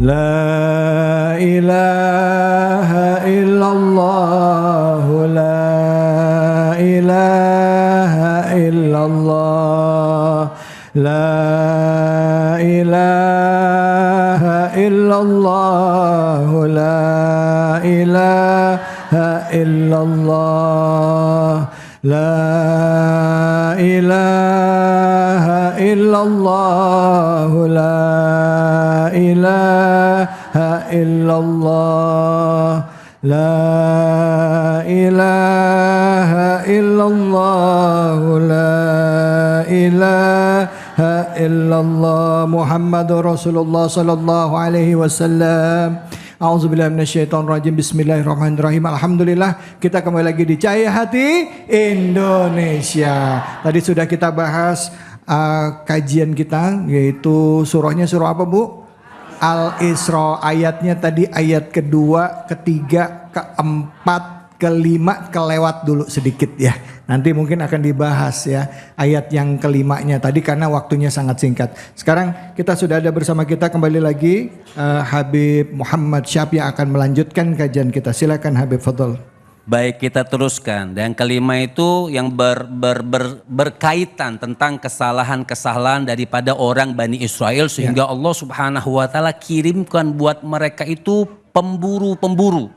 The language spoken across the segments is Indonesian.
La ilaha illallah, la ilaha illallah, la ilaha illallah, la ilaha illallah, la ilaha illallah, la ilaha illallah, la ilaha illallah, la ilaha illallah, Muhammadur Rasulullah sallallahu alaihi wasallam. A'udzubillahi minasyaitonirrajim. Bismillahirrahmanirrahim. Alhamdulillah, kita kembali lagi di Cahaya Hati Indonesia. Tadi sudah kita bahas kajian kita, yaitu surahnya surah apa, Bu? Al-Isra. Ayatnya tadi ayat kedua, ketiga, keempat, kelima, kelewat dulu sedikit ya. Nanti mungkin akan dibahas ya ayat yang kelimanya tadi karena waktunya sangat singkat. Sekarang kita sudah ada bersama kita kembali lagi Habib Muhammad Syaf yang akan melanjutkan kajian kita. Silakan Habib, fadhol. Baik, kita teruskan. Dan kelima itu yang berkaitan tentang kesalahan-kesalahan daripada orang Bani Israel sehingga Allah Subhanahu wa taala kirimkan buat mereka itu pemburu-pemburu.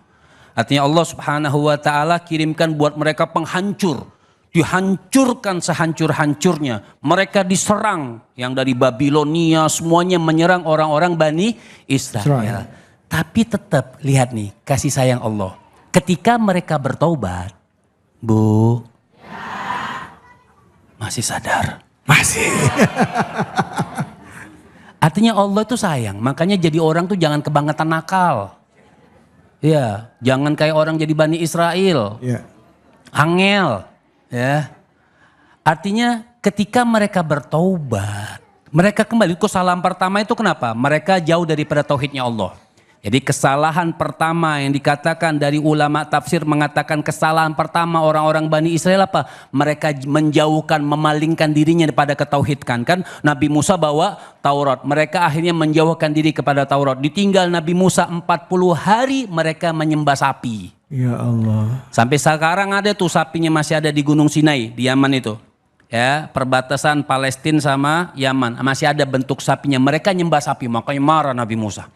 Artinya Allah Subhanahu wa taala kirimkan buat mereka penghancur. Dihancurkan sehancur-hancurnya. Mereka diserang, yang dari Babilonia semuanya menyerang orang-orang Bani Israel. Tapi tetap lihat nih kasih sayang Allah. Ketika mereka bertaubat, Bu, masih sadar? Masih. Artinya Allah itu sayang, makanya jadi orang tuh jangan kebangetan nakal. Ya, jangan kayak orang jadi Bani Israel. Angel. Ya, artinya ketika mereka bertaubat, mereka kembali. Kesalahan pertama itu kenapa? Mereka jauh daripada tauhidnya Allah. Jadi kesalahan pertama yang dikatakan dari ulama tafsir mengatakan kesalahan pertama orang-orang Bani Israel apa? Mereka menjauhkan, memalingkan dirinya daripada ketauhidkan. Kan Nabi Musa bawa Taurat, mereka akhirnya menjauhkan diri kepada Taurat. Ditinggal Nabi Musa 40 hari mereka menyembah sapi. Ya Allah. Sampai sekarang ada tuh sapinya masih ada di Gunung Sinai di Yaman itu. Ya, perbatasan Palestina sama Yaman. Masih ada bentuk sapinya. Mereka nyembah sapi, makanya marah Nabi Musa.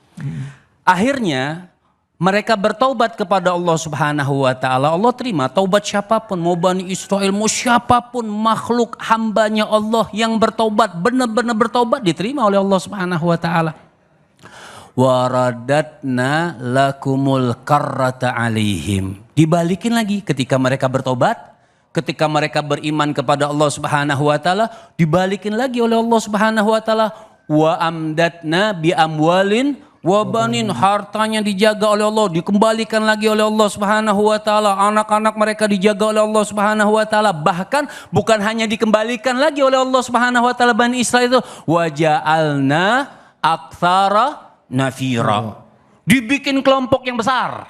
Akhirnya mereka bertaubat kepada Allah Subhanahu wa taala. Allah terima taubat siapapun, mau Bani Israel, mau siapapun makhluk hambanya Allah yang bertaubat, benar-benar bertaubat diterima oleh Allah Subhanahu wa taala. Waradatna lakumul karrata alaihim. Dibalikin lagi ketika mereka bertobat, ketika mereka beriman kepada Allah Subhanahu wa taala, dibalikin lagi oleh Allah Subhanahu wa taala, wa amdatna bi amwalin wa banin, hartanya dijaga oleh Allah, dikembalikan lagi oleh Allah Subhanahu wa taala, anak-anak mereka dijaga oleh Allah Subhanahu wa taala, bahkan bukan hanya dikembalikan lagi oleh Allah Subhanahu wa taala Bani Israel itu, wa ja'alna aktsara nafira. Dibikin kelompok yang besar.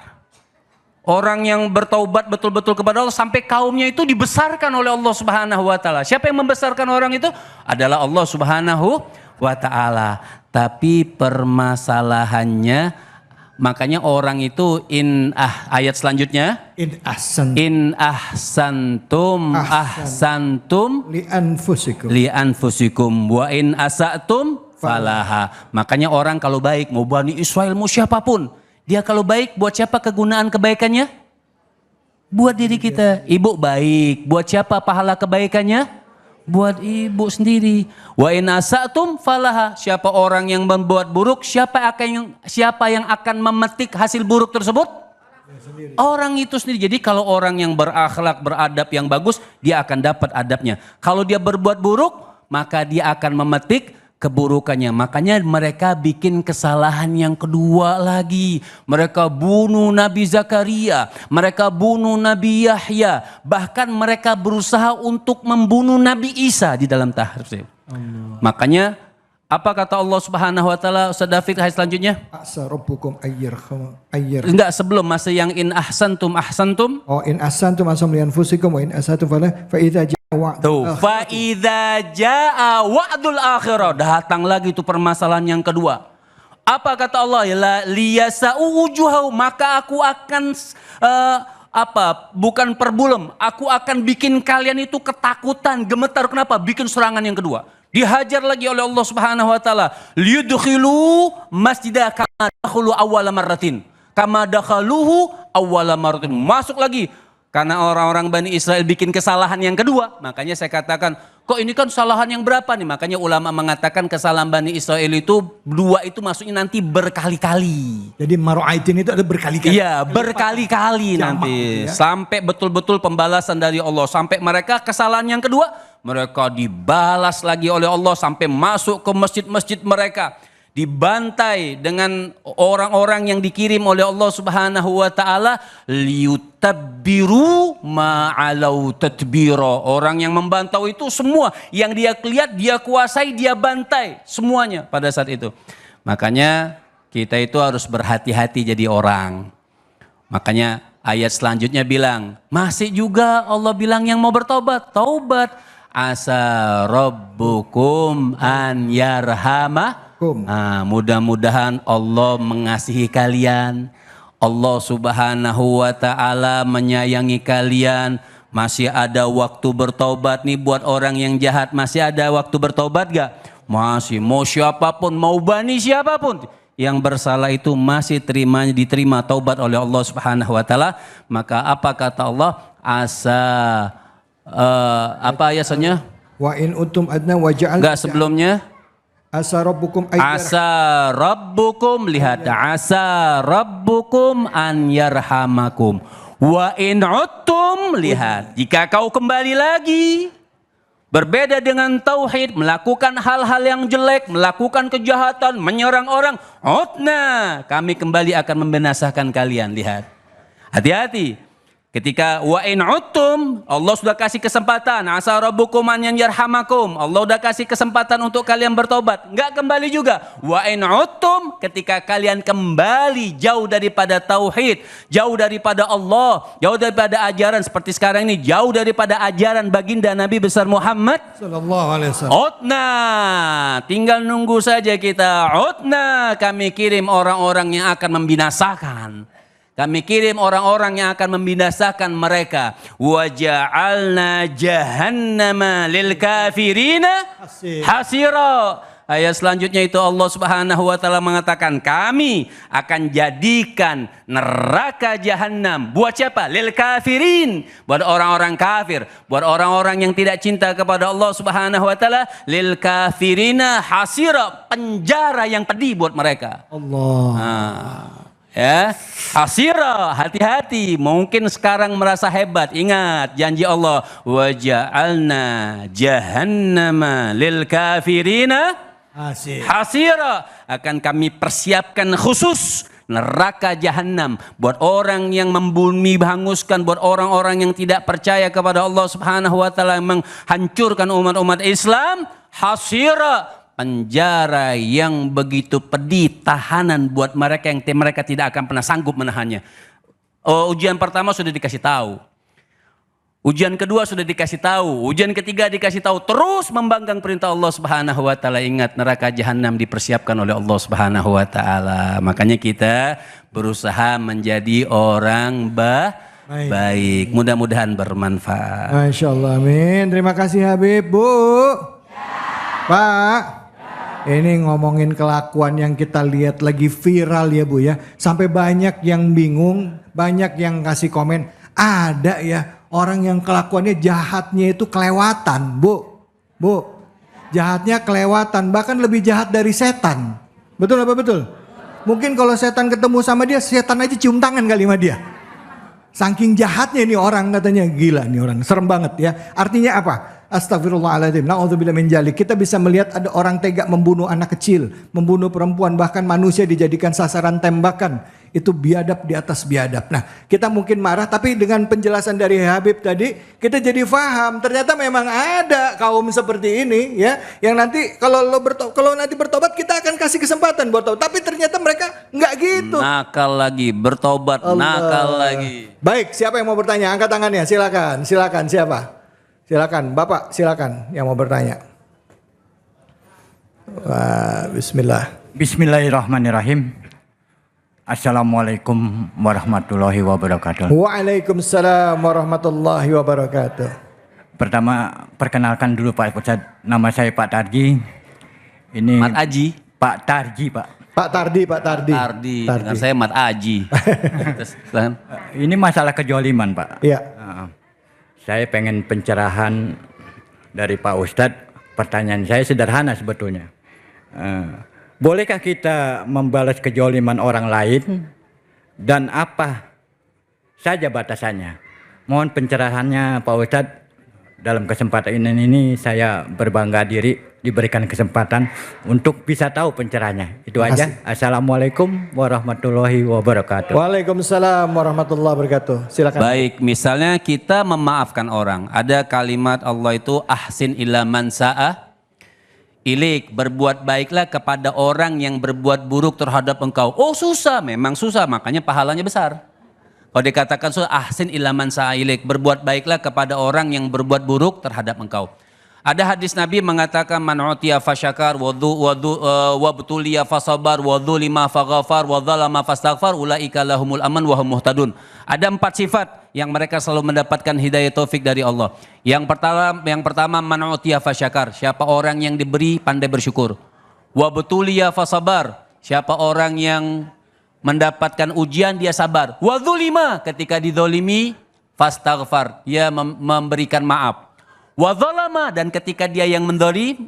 Orang yang bertaubat betul-betul kepada Allah sampai kaumnya itu dibesarkan oleh Allah Subhanahu wa taala. Siapa yang membesarkan orang itu? Adalah Allah Subhanahu wa taala. Tapi permasalahannya, makanya orang itu ayat selanjutnya in ahsantum ahsantum li anfusikum wa in asatum falaha. Makanya orang kalau baik, mau Bani Israel, mau siapapun, dia kalau baik buat siapa kegunaan kebaikannya? Buat diri kita. Ibu baik, buat siapa pahala kebaikannya? Buat ibu sendiri. Wa in asatum falaha. Siapa orang yang membuat buruk, siapa yang akan memetik hasil buruk tersebut? Orang itu sendiri. Jadi kalau orang yang berakhlak, beradab yang bagus, dia akan dapat adabnya. Kalau dia berbuat buruk, maka dia akan memetik keburukannya. Makanya mereka bikin kesalahan yang kedua lagi. Mereka bunuh Nabi Zakaria, mereka bunuh Nabi Yahya, bahkan mereka berusaha untuk membunuh Nabi Isa di dalam tafsir. Makanya apa kata Allah Subhanahu wa taala? Ustaz David, ayat selanjutnya. Asa rabbukum ayyir. Enggak, sebelum masih yang in ahsantum. Oh, in ahsantum asam li anfusikum wa in asatum fala fa idza fa idza jaa wa'dul akhirah. Datang lagi itu permasalahan yang kedua. Apa kata Allah? Liyasa'u wujuhahum, maka aku akan bukan perbulem, aku akan bikin kalian itu ketakutan, gemetar. Kenapa? Bikin serangan yang kedua. Dihajar lagi oleh Allah Subhanahu wa taala. Liyudkhilu masjidah kama dakhulu awwala marratin. Kama dakhaluhu awwala marratin. Masuk lagi. Karena orang-orang Bani Israel bikin kesalahan yang kedua. Makanya saya katakan, kok ini kan kesalahan yang berapa nih? Makanya ulama mengatakan kesalahan Bani Israel itu dua itu maksudnya nanti berkali-kali. Jadi maru'aitin itu ada berkali-kali. Iya, berkali-kali nanti. Ya. Sampai betul-betul pembalasan dari Allah. Sampai mereka kesalahan yang kedua, mereka dibalas lagi oleh Allah sampai masuk ke masjid-masjid mereka. Dibantai dengan orang-orang yang dikirim oleh Allah Subhanahu wa taala, liyutabbiru ma'alau tadbira. Orang yang membantau itu semua yang dia lihat, dia kuasai, dia bantai semuanya pada saat itu. Makanya kita itu harus berhati-hati jadi orang. Makanya ayat selanjutnya bilang, masih juga Allah bilang yang mau bertobat, taubat. Asa rabbukum an yarhamah. Mudah-mudahan Allah mengasihi kalian. Allah Subhanahu wa taala menyayangi kalian. Masih ada waktu bertobat nih buat orang yang jahat. Masih ada waktu bertobat gak? Masih. Mau siapapun, mau bani siapapun yang bersalah itu masih diterima taubat oleh Allah Subhanahu wa taala. Maka apa kata Allah? Apa ayatnya? Wa in utum adna wa ja'al. Enggak sebelumnya. Asa rabbukum lihat. Asa rabbukum an yarhamakum. Wa in uttum, lihat. Jika kau kembali lagi berbeda dengan tauhid, melakukan hal-hal yang jelek, melakukan kejahatan, menyerang orang, utna, kami kembali akan membinasakan kalian. Lihat. Hati-hati. Ketika wa in uttum, Allah sudah kasih kesempatan. Asa rabbukum an yarhamakum. Allah sudah kasih kesempatan untuk kalian bertobat. Enggak kembali juga. Wa in uttum, ketika kalian kembali jauh daripada tauhid, jauh daripada Allah, jauh daripada ajaran seperti sekarang ini, jauh daripada ajaran baginda Nabi besar Muhammad sallallahu alaihi wasallam. Utna, tinggal nunggu saja kita. Utna, kami kirim orang-orang yang akan membinasakan. Kami kirim orang-orang yang akan membinasakan mereka. Wa ja'alna jahannama lil kafirina hasira. Ayat selanjutnya itu Allah Subhanahu wa taala mengatakan, kami akan jadikan neraka jahanam buat siapa? Lil kafirin, buat orang-orang kafir, buat orang-orang yang tidak cinta kepada Allah Subhanahu wa taala. Lil kafirina hasira, penjara yang pedih buat mereka. Allah. Ya, hasira, hati-hati. Mungkin sekarang merasa hebat. Ingat janji Allah, wa ja'alna jahannama lil kafirina hasira. Akan kami persiapkan khusus neraka jahanam buat orang yang membumi, hanguskan, buat orang-orang yang tidak percaya kepada Allah Subhanahu wa taala, yang menghancurkan umat-umat Islam. Hasira, penjara yang begitu pedih, tahanan buat mereka yang mereka tidak akan pernah sanggup menahannya. Ujian pertama sudah dikasih tahu. Ujian kedua sudah dikasih tahu. Ujian ketiga dikasih tahu. Terus membanggang perintah Allah Subhanahu wa taala. Ingat, neraka jahanam dipersiapkan oleh Allah Subhanahu wa taala. Makanya kita berusaha menjadi orang baik. Mudah-mudahan bermanfaat. Masya Allah, amin. Terima kasih Habib. Bu, Pak. Ini ngomongin kelakuan yang kita lihat lagi viral ya Bu ya. Sampai banyak yang bingung, banyak yang kasih komen. Ada ya orang yang kelakuannya jahatnya itu kelewatan Bu. Jahatnya kelewatan, bahkan lebih jahat dari setan. Betul apa betul? Mungkin kalau setan ketemu sama dia, setan aja cium tangan kali sama dia. Saking jahatnya nih orang, katanya gila nih orang, serem banget ya. Artinya apa? Astagfirullahaladzim, na'udzubillah min dzalik. Kita bisa melihat ada orang tega membunuh anak kecil, membunuh perempuan, bahkan manusia dijadikan sasaran tembakan. Itu biadab di atas biadab. Nah, kita mungkin marah, tapi dengan penjelasan dari Habib tadi, kita jadi paham. Ternyata memang ada kaum seperti ini, ya, yang nanti kalau nanti bertobat, kita akan kasih kesempatan buat tobat. Tapi ternyata mereka nggak gitu. Nakal lagi, bertobat, Allah. Nakal lagi. Baik, siapa yang mau bertanya? Angkat tangannya, silakan siapa? Silakan, Bapak, silakan yang mau bertanya. Wah, bismillah. Bismillahirrahmanirrahim. Assalamualaikum warahmatullahi wabarakatuh. Waalaikumsalam warahmatullahi wabarakatuh. Pertama, perkenalkan dulu Pak Ustadz. Nama saya Pak Tarji. Ini Mat Aji. Pak Tarji, Pak. Pak Tardi, Pak Tardi. Tardi. Dengan saya Mat Aji. Terus, silahkan. Ini masalah kejoliman, Pak. Iya. Saya pengen pencerahan dari Pak Ustadz. Pertanyaan saya sederhana sebetulnya. Bolehkah kita membalas kejoliman orang lain? Dan apa saja batasannya? Mohon pencerahannya Pak Ustadz. Dalam kesempatan ini saya berbangga diri diberikan kesempatan untuk bisa tahu pencerahannya. Itu aja. Assalamualaikum warahmatullahi wabarakatuh. Waalaikumsalam warahmatullahi wabarakatuh. Silakan. Baik, misalnya kita memaafkan orang. Ada kalimat Allah itu ahsin ila man sa'a ilik, berbuat baiklah kepada orang yang berbuat buruk terhadap engkau. Oh susah, memang susah, makanya pahalanya besar. Kalau dikatakan susah, ahsin ila man sa'a ilik, berbuat baiklah kepada orang yang berbuat buruk terhadap engkau. Ada hadis Nabi mengatakan man utiya fasyakar wa butuliya fasabar wa dzulima faghafar wa dzalama fastaghfar ulaika lahumul aman wa hum muhtadun. Ada 4 sifat yang mereka selalu mendapatkan hidayah taufik dari Allah. Yang pertama man utiya fasyakar, siapa orang yang diberi pandai bersyukur. Wa butuliya fasabar, siapa orang yang mendapatkan ujian dia sabar. Wa dzulima, ketika dizolimi fastaghfar, dia memberikan maaf. Wa dzalama, dan ketika dia yang mendzalim,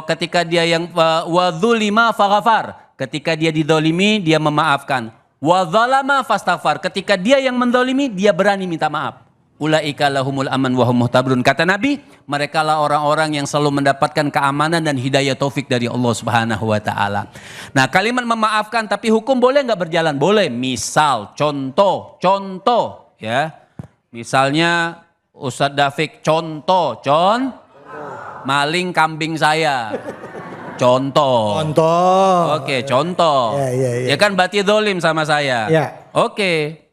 ketika dia yang wa dzulima faghafar, ketika dia dizalimi dia memaafkan. Wa dzalama fastaghfar, ketika dia yang menzalimi dia berani minta maaf. Ulaika lahumul aman wa hum muhtadun. Kata Nabi, mereka lah orang-orang yang selalu mendapatkan keamanan dan hidayah taufik dari Allah Subhanahu wa taala. Nah, kalimat memaafkan tapi hukum boleh nggak berjalan? Boleh. Misal, contoh ya. Misalnya Ustadz Dafiq maling kambing saya. Contoh. Oke, contoh. Ya kan berarti dolim sama saya. Ya. Oke.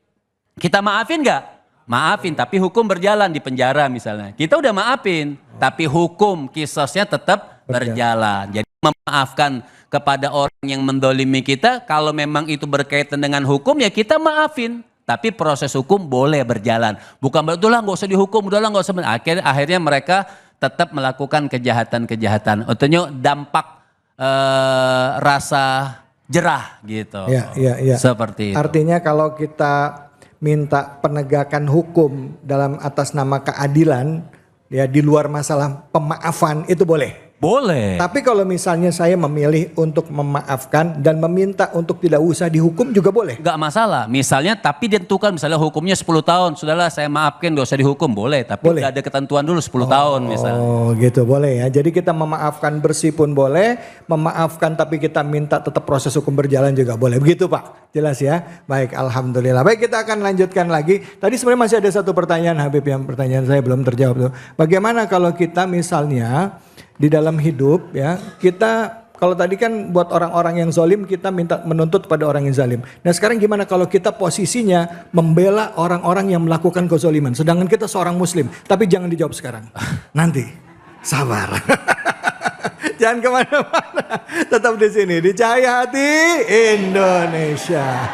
Kita maafin nggak? Maafin, tapi hukum berjalan di penjara misalnya. Kita udah maafin, tapi hukum kisosnya tetap berjalan. Jadi memaafkan kepada orang yang mendolimi kita, kalau memang itu berkaitan dengan hukum ya kita maafin. Tapi proses hukum boleh berjalan. Bukan berarti lah nggak usah dihukum, udahlah nggak usah. Akhirnya mereka tetap melakukan kejahatan-kejahatan. Artinya dampak rasa jerah gitu. Ya. Seperti itu. Artinya kalau kita minta penegakan hukum dalam atas nama keadilan, ya di luar masalah pemaafan itu boleh. Boleh. Tapi kalau misalnya saya memilih untuk memaafkan dan meminta untuk tidak usah dihukum juga boleh. Gak masalah. Misalnya tapi ditentukan misalnya hukumnya 10 tahun. Sudahlah saya maafkan gak usah dihukum. Boleh. Tapi boleh. Gak ada ketentuan dulu 10 tahun misalnya. Oh gitu boleh ya. Jadi kita memaafkan bersih pun boleh. Memaafkan tapi kita minta tetap proses hukum berjalan juga boleh. Begitu Pak. Jelas ya. Baik Alhamdulillah. Baik kita akan lanjutkan lagi. Tadi sebenarnya masih ada satu pertanyaan Habib yang pertanyaan saya belum terjawab. Bagaimana kalau kita misalnya di dalam hidup ya kita kalau tadi kan buat orang-orang yang zalim kita minta menuntut pada orang yang zalim. Nah sekarang gimana kalau kita posisinya membela orang-orang yang melakukan kezaliman, sedangkan kita seorang muslim, tapi jangan dijawab sekarang, nanti sabar. Jangan kemana-mana, tetap di sini di Cahaya Hati Indonesia.